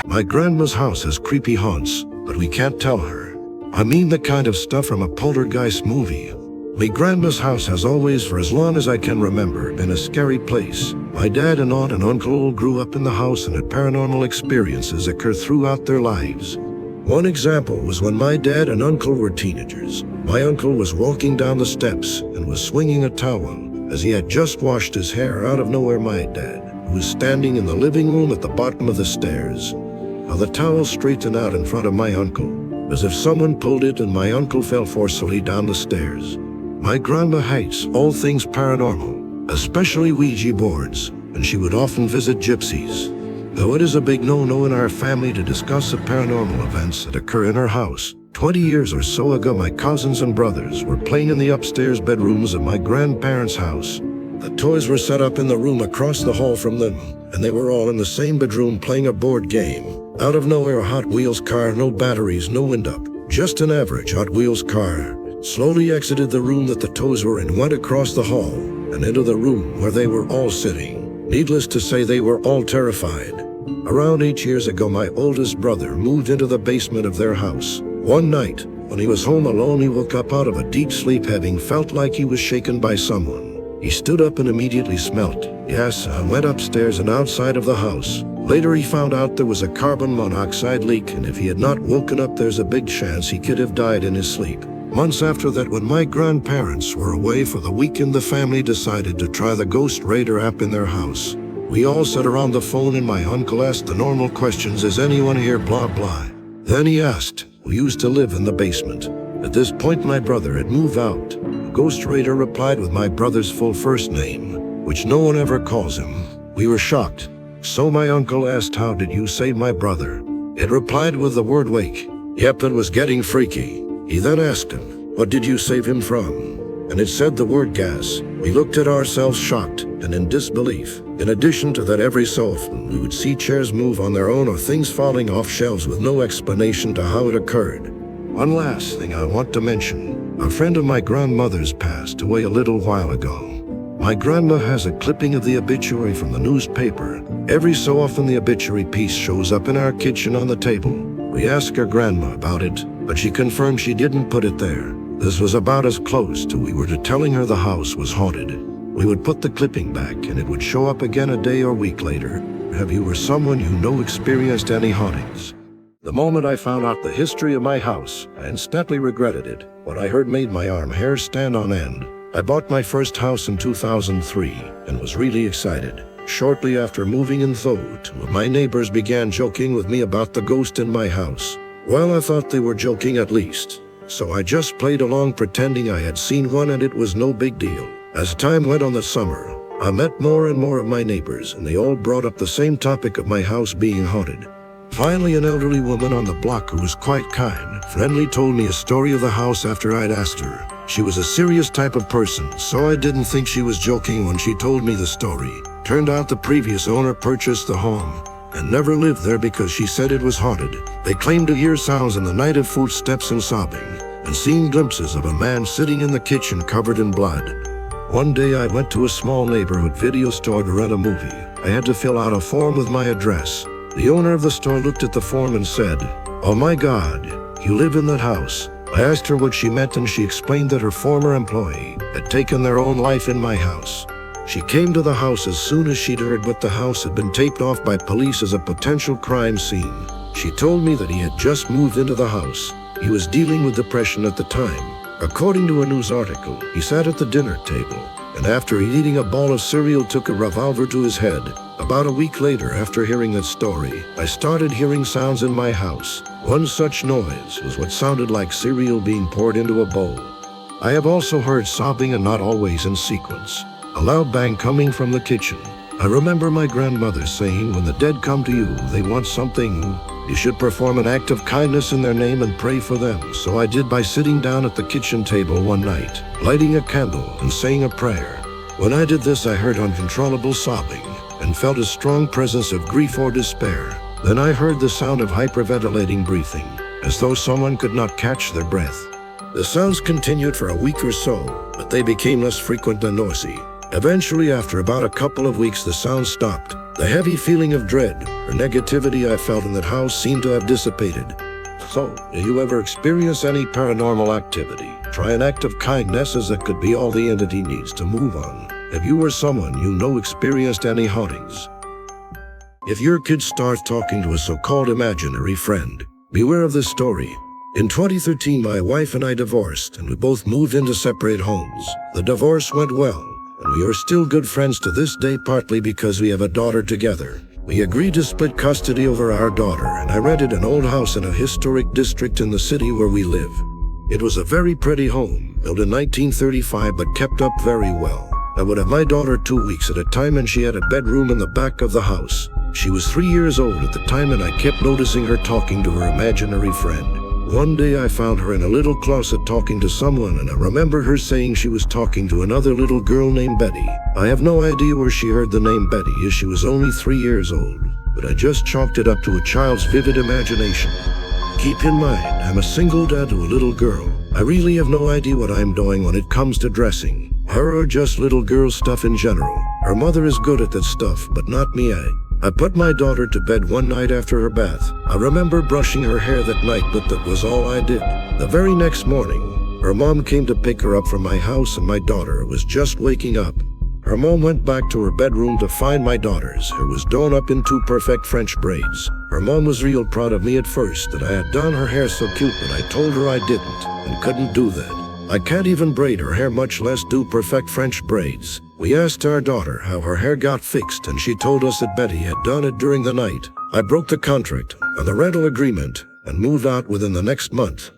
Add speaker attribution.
Speaker 1: My grandma's house has creepy haunts, but we can't tell her. I mean the kind of stuff from a poltergeist movie. My grandma's house has always, for as long as I can remember, been a scary place. My dad and aunt and uncle all grew up in the house and had paranormal experiences occur throughout their lives. One example was when my dad and uncle were teenagers. My uncle was walking down the steps and was swinging a towel. As he had just washed his hair, out of nowhere my dad, who was standing in the living room at the bottom of the stairs, how the towel straightened out in front of my uncle, as if someone pulled it, and my uncle fell forcefully down the stairs. My grandma hates all things paranormal, especially Ouija boards, and she would often visit gypsies. Though it is a big no-no in our family to discuss the paranormal events that occur in our house, 20 years or so ago my cousins and brothers were playing in the upstairs bedrooms of my grandparents' house. The toys were set up in the room across the hall from them, and they were all in the same bedroom playing a board game. Out of nowhere, a Hot Wheels car, no batteries, no wind-up, just an average Hot Wheels car, slowly exited the room that the toys were in, went across the hall, and into the room where they were all sitting. Needless to say, they were all terrified. Around 8 years ago, my oldest brother moved into the basement of their house. One night, when he was home alone, he woke up out of a deep sleep, having felt like he was shaken by someone. He stood up and immediately smelt. Yes, I went upstairs and outside of the house. Later, he found out there was a carbon monoxide leak, and if he had not woken up, there's a big chance he could have died in his sleep. Months after that, when my grandparents were away for the weekend, the family decided to try the Ghost Radar app in their house. We all sat around the phone and my uncle asked the normal questions, "Is anyone here, blah blah." Then he asked, "Who used to live in the basement?" At this point, my brother had moved out. The Ghost Radar replied with my brother's full first name, which no one ever calls him. We were shocked. So my uncle asked, "How did you save my brother?" It replied with the word wake. Yep, it was getting freaky. He then asked him, "What did you save him from?" And it said the word gas. We looked at ourselves shocked and in disbelief. In addition to that, every so often we would see chairs move on their own or things falling off shelves with no explanation to how it occurred. One last thing I want to mention. A friend of my grandmother's passed away a little while ago. My grandma has a clipping of the obituary from the newspaper. Every so often the obituary piece shows up in our kitchen on the table. We asked her grandma about it, but she confirmed she didn't put it there. This was about as close to we were to telling her the house was haunted. We would put the clipping back and it would show up again a day or week later. Have you or someone you know experienced any hauntings? The moment I found out the history of my house, I instantly regretted it. What I heard made my arm hair stand on end. I bought my first house in 2003 and was really excited. Shortly after moving in, though, two of my neighbors began joking with me about the ghost in my house. Well, I thought they were joking at least, so I just played along pretending I had seen one and it was no big deal. As time went on the summer, I met more and more of my neighbors and they all brought up the same topic of my house being haunted. Finally, an elderly woman on the block who was quite kind, friendly, told me a story of the house after I'd asked her. She was a serious type of person, so I didn't think she was joking when she told me the story. Turned out the previous owner purchased the home and never lived there because she said it was haunted. They claimed to hear sounds in the night of footsteps and sobbing, and seen glimpses of a man sitting in the kitchen covered in blood. One day I went to a small neighborhood video store to rent a movie. I had to fill out a form with my address. The owner of the store looked at the form and said, "Oh my God, you live in that house." I asked her what she meant and she explained that her former employee had taken their own life in my house. She came to the house as soon as she'd heard what the house had been taped off by police as a potential crime scene. She told me that he had just moved into the house. He was dealing with depression at the time. According to a news article, he sat at the dinner table and after eating a bowl of cereal took a revolver to his head. About a week later, after hearing that story, I started hearing sounds in my house. One such noise was what sounded like cereal being poured into a bowl. I have also heard sobbing, and not always in sequence. A loud bang coming from the kitchen. I remember my grandmother saying, "When the dead come to you, they want something. You should perform an act of kindness in their name and pray for them." So I did by sitting down at the kitchen table one night, lighting a candle and saying a prayer. When I did this, I heard uncontrollable sobbing and felt a strong presence of grief or despair. Then I heard the sound of hyperventilating breathing, as though someone could not catch their breath. The sounds continued for a week or so, but they became less frequent and noisy. Eventually, after about a couple of weeks, the sound stopped. The heavy feeling of dread or negativity I felt in that house seemed to have dissipated. So, do you ever experience any paranormal activity? Try an act of kindness, as that could be all the entity needs to move on. If you or someone you know experienced any hauntings. If your kid starts talking to a so-called imaginary friend, beware of this story. In 2013, my wife and I divorced, and we both moved into separate homes. The divorce went well, and we are still good friends to this day, partly because we have a daughter together. We agreed to split custody over our daughter, and I rented an old house in a historic district in the city where we live. It was a very pretty home, built in 1935 but kept up very well. I would have my daughter 2 weeks at a time, and she had a bedroom in the back of the house. She was 3 years old at the time, and I kept noticing her talking to her imaginary friend. One day I found her in a little closet talking to someone, and I remember her saying she was talking to another little girl named Betty. I have no idea where she heard the name Betty, as she was only 3 years old, but I just chalked it up to a child's vivid imagination. Keep in mind, I'm a single dad to a little girl. I really have no idea what I'm doing when it comes to dressing her or just little girl stuff in general. Her mother is good at that stuff, but not me. I put my daughter to bed one night after her bath. I remember brushing her hair that night, but that was all I did. The very next morning, her mom came to pick her up from my house, and my daughter was just waking up. Her mom went back to her bedroom to find my daughter's hair was done up in 2 perfect French braids. Her mom was real proud of me at first that I had done her hair so cute, but I told her I didn't and couldn't do that. I can't even braid her hair, much less do perfect French braids. We asked our daughter how her hair got fixed, and she told us that Betty had done it during the night. I broke the contract and the rental agreement and moved out within the next month.